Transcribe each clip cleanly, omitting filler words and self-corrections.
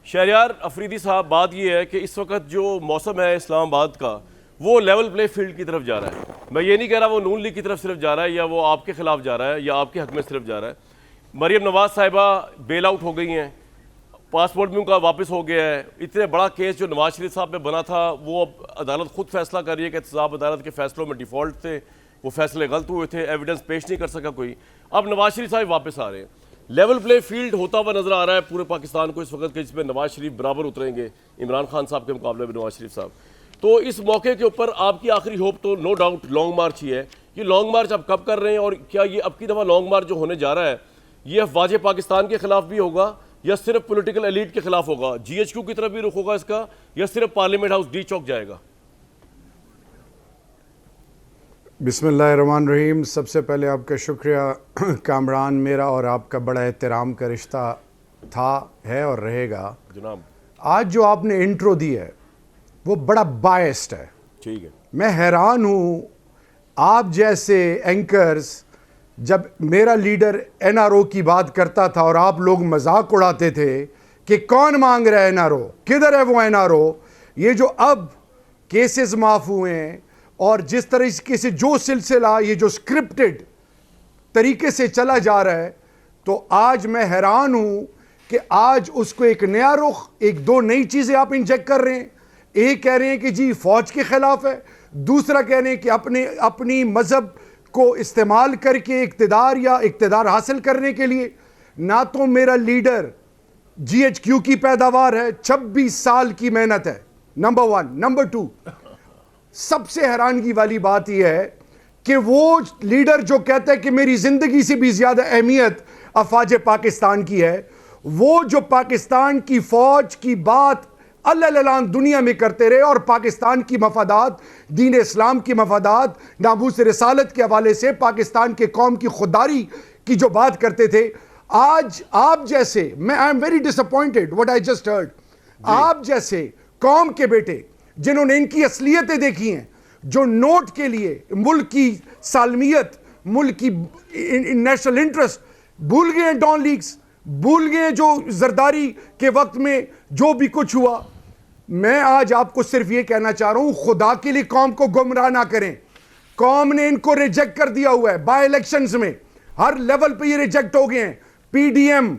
शहरयार अफरीदी साहब, बात यह है कि इस वक्त जो मौसम है इस्लामाबाद का वो लेवल प्ले फील्ड की तरफ जा रहा है। मैं ये नहीं कह रहा वो नून लीग की तरफ सिर्फ जा रहा है या वो आपके खिलाफ जा रहा है या आपके हक में सिर्फ जा रहा है। मरियम नवाज साहिबा बेल आउट हो गई हैं, पासपोर्ट भी उनका वापस हो गया है। इतने बड़ा केस जो नवाज शरीफ साहब पे बना था वो अब अदालत खुद फैसला कर रही है कि एहतसाब अदालत के फैसलों में डिफ़ॉल्ट थे, वो फैसले गलत हुए थे, एविडेंस पेश नहीं कर सका कोई। अब नवाज शरीफ साहब वापस आ रहे हैं। लेवल प्ले फील्ड होता हुआ नजर आ रहा है पूरे पाकिस्तान को इस वक्त के, जिसमें नवाज शरीफ बराबर उतरेंगे इमरान खान साहब के मुकाबले में नवाज शरीफ साहब। तो इस मौके के ऊपर आपकी आखिरी होप तो नो डाउट लॉन्ग मार्च ही है। ये लॉन्ग मार्च आप कब कर रहे हैं और क्या ये अब की दफ़ा लॉन्ग मार्च जो होने जा रहा है ये अफवाज पाकिस्तान के खिलाफ भी होगा या सिर्फ पॉलिटिकल एलीट के खिलाफ होगा? GHQ की तरफ भी रुख होगा इसका या सिर्फ पार्लियामेंट हाउस डी चौक जाएगा? बिस्मिल्लाहिर्रहमानिर्रहीम। सबसे पहले आपका शुक्रिया कामरान, मेरा और आपका बड़ा एहतराम का रिश्ता था, है और रहेगा। जनाब, आज जो आपने इंट्रो दी है वो बड़ा बायस्ड है। ठीक है, मैं हैरान हूँ, आप जैसे एंकर्स जब मेरा लीडर NRO की बात करता था और आप लोग मजाक उड़ाते थे कि कौन मांग रहा है NRO, किधर है वो NRO, ये जो अब केसेस माफ हुए हैं और जिस तरीके से जो सिलसिला ये जो स्क्रिप्टेड तरीके से चला जा रहा है, तो आज मैं हैरान हूं कि आज उसको एक नया रुख, एक दो नई चीजें आप इंजेक्ट कर रहे हैं। एक कह रहे हैं कि जी फौज के खिलाफ है, दूसरा कह रहे हैं कि अपनी मजहब को इस्तेमाल करके इक्तिदार या इक्तिदार हासिल करने के लिए। ना तो मेरा लीडर GHQ की पैदावार है, 26 साल की मेहनत है, नंबर 1। नंबर 2, सबसे हैरानगी वाली बात यह है कि वो लीडर जो कहता है कि मेरी जिंदगी से भी ज्यादा अहमियत अफवाज पाकिस्तान की है, वो जो पाकिस्तान की फौज की बात अल्लाह दुनिया में करते रहे और पाकिस्तान की मफादात, दीन इस्लाम की मफादात, नामूस रिसालत के हवाले से पाकिस्तान के कौम की खुददारी की जो बात करते थे, आज आप जैसे, मैं I am very disappointed what I just heard, आप जैसे कौम के बेटे जिन्होंने इनकी असलियतें देखी हैं, जो नोट के लिए मुल्क की सालमियत, मुल्क की नेशनल इंटरेस्ट भूल गए, डॉन लीग्स भूल गए, जो जरदारी के वक्त में जो भी कुछ हुआ। मैं आज आपको सिर्फ ये कहना चाह रहा हूं, खुदा के लिए कौम को गुमराह ना करें। कौम ने इनको रिजेक्ट कर दिया हुआ है, बाय इलेक्शंस में हर लेवल पे ये रिजेक्ट हो गए हैं। PDM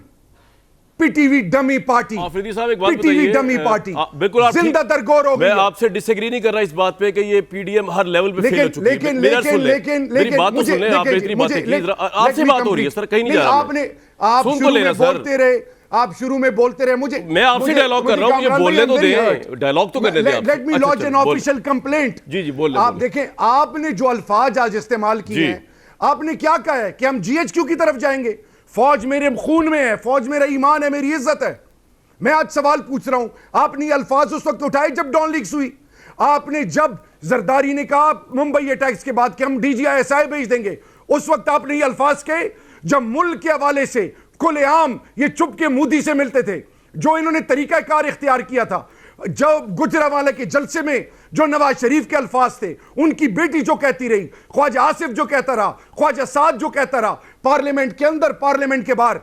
PTV dummy party, Afridi साहब एक बात PTV डमी पार्टी, बिल्कुल आप जिंदा दरगोर हो गई। मैं आपसे डिसएग्री नहीं कर रहा इस बात पे कि ये PDM हर लेवल पे फेल हो चुकी है। लेकिन मेरी बात तो सुन ले, आपने इतनी बातें की, आपसे बात हो रही है सर, कहीं नहीं जा रहा। आप शुरू में बोलते रहे, आप शुरू में बोलते रहे, मुझे मैं आपसे डायलॉग कर रहा हूं, मुझे बोलने तो दें, डायलॉग तो करने दें। Let me launch an official complaint. जी बोल। आप देखें, आपने जो अल्फाज आज इस्तेमाल किए हैं, आपने क्या कहा है कि हम GHQ की तरफ जाएंगे, फौज मेरे खून में है, फौज मेरा ईमान है, मेरी इज्जत है। मैं आज सवाल पूछ रहा हूं, आपने ये अल्फाज उस वक्त उठाए जब डॉन लीग्स हुई? आपने जब जरदारी ने कहा मुंबई अटैक्स के बाद कि हम DGI-SI भेज देंगे, उस वक्त आपने ये अल्फाज कहे जब मुल्क के हवाले से खुलेआम ये चुपके मोदी से मिलते थे, जो इन्होंने तरीकाकार इख्तियार किया था। जब गुजरावाला के जलसे में जो नवाज शरीफ के अल्फाज थे, उनकी बेटी जो कहती रही, ख्वाजा आसिफ जो कहता रहा, ख्वाजा साद जो कहता रहा, पार्लियामेंट के अंदर पार्लियामेंट के बाहर,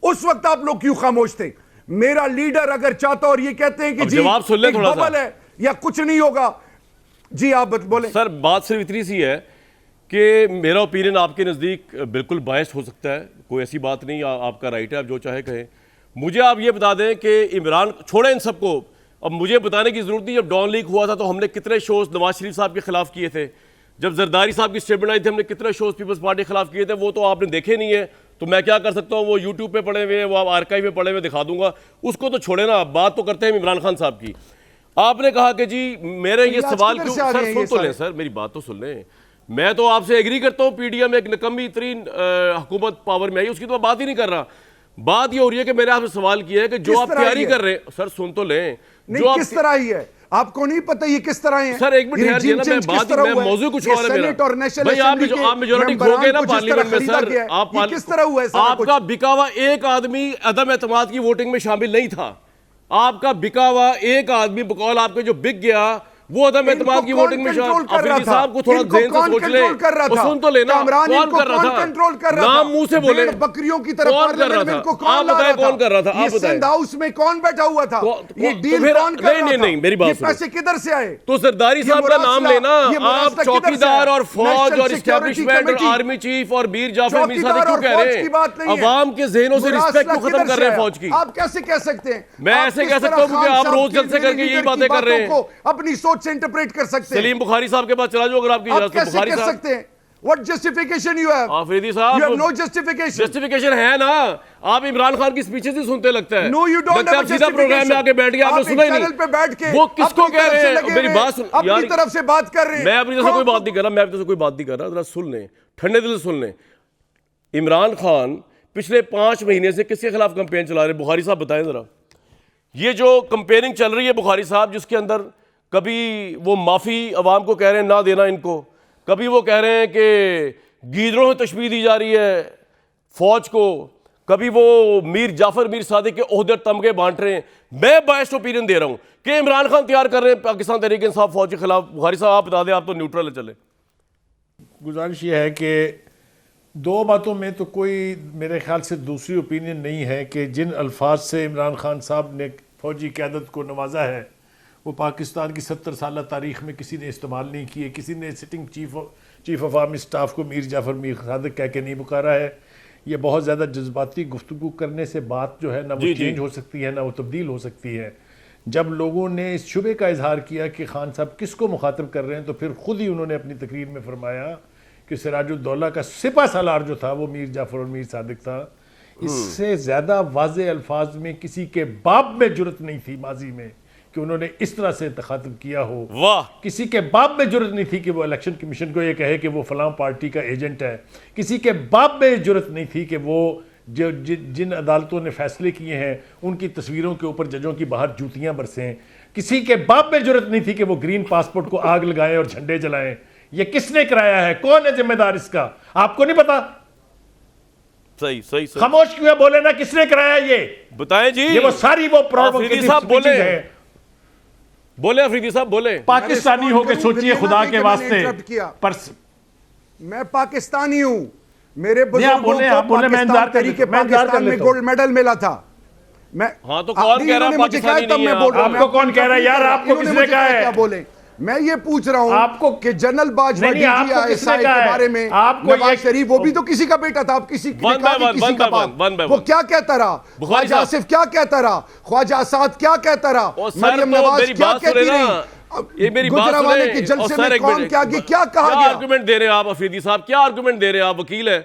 उस वक्त आप लोग क्यों खामोश थे? मेरा लीडर अगर चाहता और ये कहते हैं कि जी जवाब सुन ले थोड़ा बबल है या कुछ नहीं होगा, जी आप बोले। सर बात सिर्फ इतनी सी है कि मेरा ओपिनियन आपके नज़दीक बिल्कुल बायस्ड हो सकता है, कोई ऐसी बात नहीं, आपका राइट है, आप जो चाहे कहें। मुझे आप ये बता दें कि इमरान, छोड़े इन सबको, अब मुझे बताने की जरूरत नहीं, जब डॉन लीक हुआ था तो हमने कितने शोज नवाज शरीफ साहब के खिलाफ किए थे, जब जरदारी साहब की स्टेटमेंट आई थी हमने कितने शोज पीपल्स पार्टी के खिलाफ किए थे, वो तो आपने देखे नहीं है। तो मैं क्या कर सकता हूँ, वो यूट्यूब पे पड़े हुए हैं, वो आप आर्काइव में पड़े हुए दिखा दूंगा, उसको तो छोड़े ना। बात तो करते हैं इमरान खान साहब की। आपने कहा कि जी मेरे ये सवाल क्यों, सर सुन तो लें, सर मेरी बात तो सुन लें। मैं तो आपसे एग्री करता हूँ, PDM एक निकम्मी तरीन हुकूमत पावर में आई, उसकी तो बात ही नहीं कर रहा। बात ये हो रही है कि मैंने आपसे सवाल किया है कि जो आप तैयारी कर रहे हैं, सर सुन तो लें, जो आप किस तरह ही है आपको नहीं पता ये किस तरह है? सर एक मिनट यार, ये ना मैं बात, मैं मौजू कुछ और है मेरा भाई। आप मेजॉरिटी खो गए ना पार्लियामेंट में सर, आप किस तरह हुआ है? आपका बिका हुआ एक आदमी अदम एतमाद की वोटिंग में शामिल नहीं था। आपका बिका हुआ एक आदमी बकौल आपके जो बिक गया वो अदम एतमाद की वोटिंग में अफरीदी साहब को थोड़ा ज़हन से सोच ले, वो सुन तो लेना, कौन कर रहा था, कंट्रोल कर रहा था, नाम मुंह से बोले, बकरियों की तरह कौन कर रहा था, आप बताएं कौन कर रहा था, आप बताएं सिंध हाउस में कौन बैठा हुआ था, ये डील कौन कर रहा था, नहीं मेरी बात सुनो, पैसे किधर से आए? तो सरदारी साहब का नाम लेना, आप चौकीदार और फौज और एस्टेब्लिशमेंट और आर्मी चीफ और मीर जाफर मीर सादिक क्यों कह रहे हैं? अवाम के ज़हनों से रिस्पेक्ट क्यों खत्म कर रहे हैं फौज की? आप कैसे कह सकते हैं? मैं ऐसे कह सकता हूं क्योंकि आप रोज जलसे करके यही बातें कर रहे हैं, अपनी सोच से इंटरप्रेट कर सकते हैं। सलीम बुखारी साहब के पास चला जाओ अगर आपकी इजाजत हो। बुखारी साहब सकते हैं What justification you have? Afridi साहब, You have no justification. Justification है ना, आप इमरान खान की स्पीचेस ही सुनते लगता है। No, you don't लगता है have आप सीधा प्रोग्राम में आके बैठ गए, आपने सुना ही नहीं। चैनल पे बैठ के वो किसको कह रहे हैं? मेरी बात सुन यार, अपनी तरफ से बात कर रहे हैं। मैं अपनी तरफ से कोई बात नहीं कर रहा, मैं अपनी तरफ से कोई बात नहीं कर रहा, जरा सुन लें, ठंडे दिल से सुन लें। इमरान खान पिछले 5 महीने से किसके खिलाफ कैंपेन चला रहे हैं? बुखारी साहब बताएं जरा। ये जो कंपेयरिंग चल रही है बुखारी साहब, जिसके अंदर कभी वो माफ़ी अवाम को कह रहे हैं ना देना इनको, कभी वो कह रहे हैं कि गीदड़ों में तशबीह दी जा रही है फौज को, कभी वो मीर जाफर मीर सादिक के ओहदे तमगे बांट रहे हैं। मैं बायस्ड ओपिनियन दे रहा हूं कि इमरान खान तैयार कर रहे हैं पाकिस्तान तहरीक इंसाफ फौज के खिलाफ। बुखारी साहब आप बता दें, आप तो न्यूट्रल है। चले, गुजारिश ये है कि दो बातों में तो कोई मेरे ख्याल से दूसरी ओपिनियन नहीं है कि जिन अल्फाज से इमरान खान साहब ने फौजी क़यादत को नवाजा है वो पाकिस्तान की 70 साल तारीख़ में किसी ने इस्तेमाल नहीं किए। किसी ने sitting chief of army staff को मीर जाफ़र मीर सादिक कह के नहीं पुकारा है। ये बहुत ज़्यादा जज्बाती गुफ्तगू करने से बात जो है ना वो चेंज हो सकती है, ना वो तब्दील हो सकती है। जब लोगों ने इस शुबे का इजहार किया कि खान साहब किसको मुखातब कर रहे हैं, तो फिर ख़ुद ही उन्होंने अपनी तकरीर में फरमाया कि सिराजुद्दौला का सिपा सालार जो था वो मीर जाफ़र और मीर सादिक था। इससे ज़्यादा वाज़े अल्फाज में किसी के बाप में जुर्रत नहीं थी माजी में कि उन्होंने इस तरह से तखातब किया हो। वाह, किसी के बाप में जुर्रत नहीं थी कि वो इलेक्शन कमीशन को ये कहे कि वो फलां पार्टी का एजेंट है। किसी के बाप में जुर्रत नहीं थी कि वो जिन अदालतों ने फैसले किए हैं उनकी तस्वीरों के ऊपर जजों की बाहर जूतियां बरसें। किसी के बाप में जुर्रत नहीं थी कि वो ग्रीन पासपोर्ट को आग लगाएं और झंडे जलाएं। ये किसने कराया है? कौन है जिम्मेदार इसका? आपको नहीं पता? सही सही सही, खामोश क्यों है? बोले ना, किसने कराया ये बताएं जी। ये वो सारी वो अफरीदी साहब बोले, बोले अफरीदी साहब बोले। पाकिस्तानी होके सोचिए खुदा के वास्ते। पर मैं पाकिस्तानी हूं, मेरे आप बोले पाकिस्तान तरीके पाकिस्तान में गोल्ड मेडल मिला था। मैं हाँ तो कौन कह रहा है पाकिस्तानी नहीं है? आपको कौन कह रहा है यार? आपको किसने कहा है? क्या बोले? मैं ये पूछ रहा हूं आपको कि जनरल बाजवा DGI के बारे में नवाज शरीफ वो भी तो किसी का बेटा था। आप किसी का बाप, वो क्या कहता रहा? ख्वाजा आसिफ क्या कहता रहा? ख्वाजा आसाद क्या कहता रहा? मरियम नवाज क्या कहती रही? ये मेरी बात गुजरावाले के जलसे में कौन क्या क्या कहा गया? आर्गुमेंट दे रहे हैं आप अफरीदी साहब? क्या आर्गुमेंट दे रहे हैं आप? वकील है,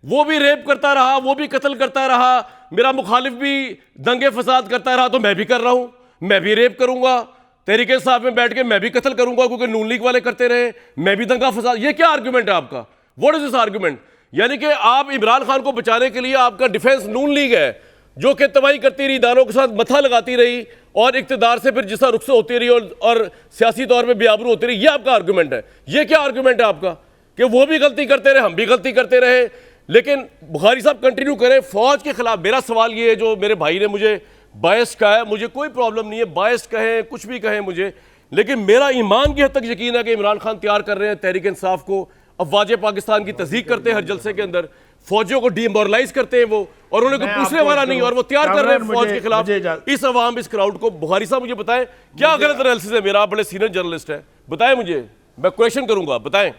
वो भी रेप करता रहा, वो भी कत्ल करता रहा, मेरा मुखालिफ भी दंगे फसाद करता रहा, तो मैं भी कर रहा हूं, मैं भी रेप करूंगा, तहरीके साहब में बैठ के मैं भी कत्ल करूंगा क्योंकि नून लीग वाले करते रहे, मैं भी दंगा फसाद। ये क्या आर्गुमेंट है आपका? What is this argument? यानी कि आप इमरान खान को बचाने के लिए आपका डिफेंस नून लीग है जो कि तबाही करती रही, दानों के साथ मथा लगाती रही और इक्तदार से फिर जिसका रुख होती रही और सियासी तौर पर बेआबरू होती रही। ये आपका आर्गुमेंट है? ये क्या आर्गुमेंट है आपका कि वो भी गलती करते रहे, हम भी गलती करते रहे? लेकिन बुखारी साहब कंटिन्यू करें फौज के खिलाफ। मेरा सवाल ये है, जो मेरे भाई ने मुझे बायस कहा है, मुझे कोई प्रॉब्लम नहीं है, बायस कहें कुछ भी कहें मुझे, लेकिन मेरा ईमान की हद तक यकीन है कि इमरान खान तैयार कर रहे हैं तहरीक इंसाफ को। अफवाज पाकिस्तान की तस्दीक करते हैं हर जलसे के अंदर, फौजियों को डीमोरलाइज करते हैं वो, और उन्हें कोई पूछने वाला नहीं, और वो तैयार कर रहे हैं फौज के खिलाफ इस अवाम, इस क्राउड को। बुखारी साहब मुझे बताएं क्या गलत एनालिसिस है मेरा? आप बड़े सीनियर जर्नलिस्ट हैं, बताएं मुझे, मैं क्वेश्चन करूंगा, बताएं।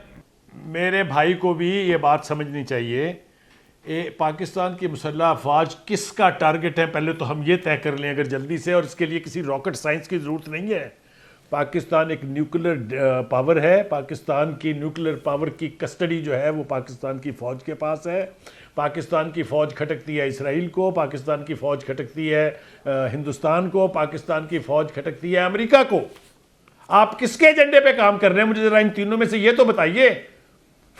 मेरे भाई को भी ये बात समझनी चाहिए, पाकिस्तान की मुसल्लह अफवाज किसका टारगेट है पहले तो हम ये तय कर लें अगर जल्दी से, और इसके लिए किसी रॉकेट साइंस की ज़रूरत नहीं है। पाकिस्तान एक न्यूक्लियर पावर है। पाकिस्तान की न्यूक्लियर पावर की कस्टडी जो है वो पाकिस्तान की फ़ौज के पास है। पाकिस्तान की फ़ौज खटकती है इसराइल को, पाकिस्तान की फ़ौज खटकती है हिंदुस्तान को, पाकिस्तान की फ़ौज खटकती है अमेरिका को। आप किसके एजेंडे पे काम कर रहे हैं? मुझे ज़रा इन तीनों में से ये तो बताइए।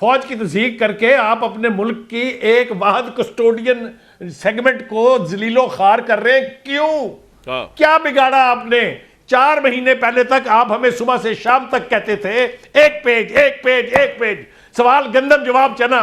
फौज की तस्दीक करके आप अपने मुल्क की एक वाहद कस्टोडियन सेगमेंट को जलीलो खार कर रहे हैं, क्यों? क्या बिगाड़ा आपने? 4 महीने पहले तक आप हमें सुबह से शाम तक कहते थे एक पेज एक पेज एक पेज, सवाल गंदम जवाब चना,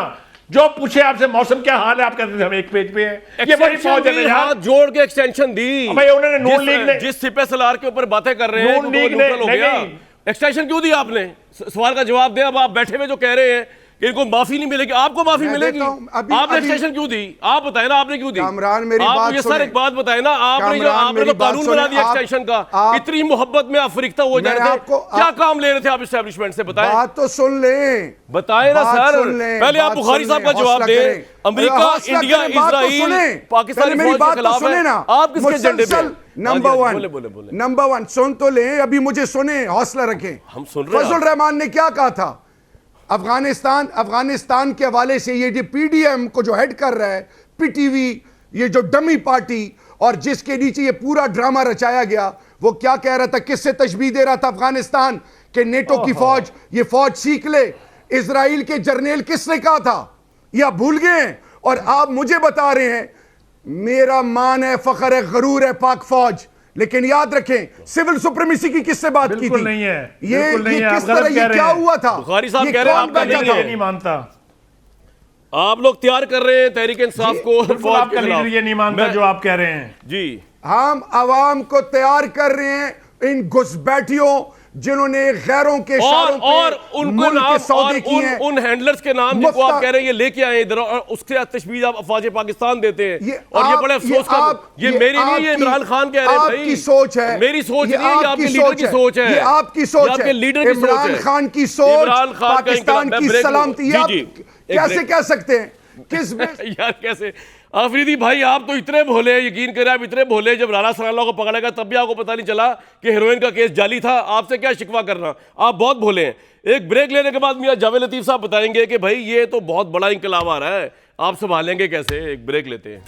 जो पूछे आपसे मौसम क्या हाल है आप कहते थे हम एक पेज पे है। ये बड़ी फौज है, हाथ जोड़ के एक्सटेंशन दी भाई उन्होंने। नून लीग ने जिस सिपह सलार के ऊपर बातें कर रहे हैं, नून लीग ने नहीं, एक्सटेंशन क्यों दी आपने? सवाल का जवाब दें। अब आप बैठे हुए जो कह रहे हैं कि इनको माफी नहीं मिलेगी, आपको माफी मैं मिलेगी। देता हूं, अभी- आपने अभी- एक्सटेंशन क्यों दी? आप बताए ना, आपने क्यों दी? कामरान मेरी आप बात ये सर सुने। एक बात बताए ना, आपने जो कामरान आपने मेरी तो बात कानून सुने। बना दिया आप- एक्सटेंशन का, आप- इतनी मोहब्बत में आप फरिश्ता हो जा मैं रहे थे, आपको- क्या काम ले रहे थे आप एस्टेब्लिशमेंट से? बताएं, बात तो सुन लें, बताए ना बात सर। सुन लें, पहले आप बात बुखारी सुन साहब लें, का जवाब हौसला दें। करें। अमेरिका, हौसला इंडिया, करें, बात तो इजराइल, सुनें। पाकिस्तानी पहले मेरी फौज के बात तो खिलाफ सुने है। ना। आप किसके झंडे पे हैं? नंबर हाँ जी, वन, बोले बोले बोले। नंबर वन सुन तो लें, अभी मुझे सुने, हौसला रखें। हम सुन रहे हैं। फजल रहमान ने क्या कहा था? अफगानिस्तान के हवाले से ये जो पीडीएम को जो हेड कर रहा है, पीटीवी, ये जो डमी पार्टी और जिसके नीचे ये पूरा ड्रामा रचाया गया, वो क्या कह रहा था, किससे तशबीह दे रहा था अफगानिस्तान के नेटो की फौज, ये फौज सीख ले। इजराइल के जर्नेल किसने कहा था? ये आप भूल गए हैं और आप मुझे बता रहे हैं मेरा मान है, फख्र है, गरूर है पाक फौज। लेकिन याद रखें, सिविल सुप्रीमेसी की किससे बात की बिल्कुल थी? नहीं है, ये बिल्कुल नहीं है, किस आप गलत तरह कह ये रहे क्या हैं। हुआ था? बुखारी साहब ये कह रहे हैं कौन आपका बैठा नहीं था? है। ये नहीं मानता। आप लोग तैयार कर रहे हैं तहरीक इंसाफ को बिल्कुल फौज आपका के खिलाफ। लीडर ये नहीं मानता मैं- जो आप कह रहे हैं। जी, हम आवाम को तैयार कर रहे हैं इन घुसपैठियों जिन्होंने गैरों के इशारों और पे उनको मुल्क नाम के और सौदे किए हैं। उन हैंडलर्स के नाम जिनको मुफ्ता- आप कह रहे हैं ये लेके आए इधर, और उसके तशबीह आप अफवाज पाकिस्तान देते हैं। ये और ये आप- बड़े अफसोस का, ये मेरी नहीं, ये आपकी- इमरान खान कह रहे हैं भाई। आपकी सोच है, मेरी सोच ये नहीं है, ये आपके आपकी लीडर की सोच है। ये आपकी सोच ये आपके है। लीडर की सोच इमरान है। खान की सोच, इमरान खान का पाकिस्तान इंकलाब- की मैं ब्रेक सलामती, लूंगा। आप जी, जी, एक कैसे ब्रेक। कह सकते हैं? किस यार कैसे आफरीदी भाई, आप तो इतने भोले, यकीन करें आप इतने भोले, जब राना सराला को पकड़ा गया तब भी आपको पता नहीं चला कि हेरोइन का केस जाली था। आपसे क्या शिकवा करना, आप बहुत भोले हैं। एक ब्रेक लेने के बाद मियां जावेद लतीफ साहब बताएंगे कि भाई ये तो बहुत बड़ा इंकलाब आ रहा है, आप संभालेंगे कैसे। एक ब्रेक लेते हैं।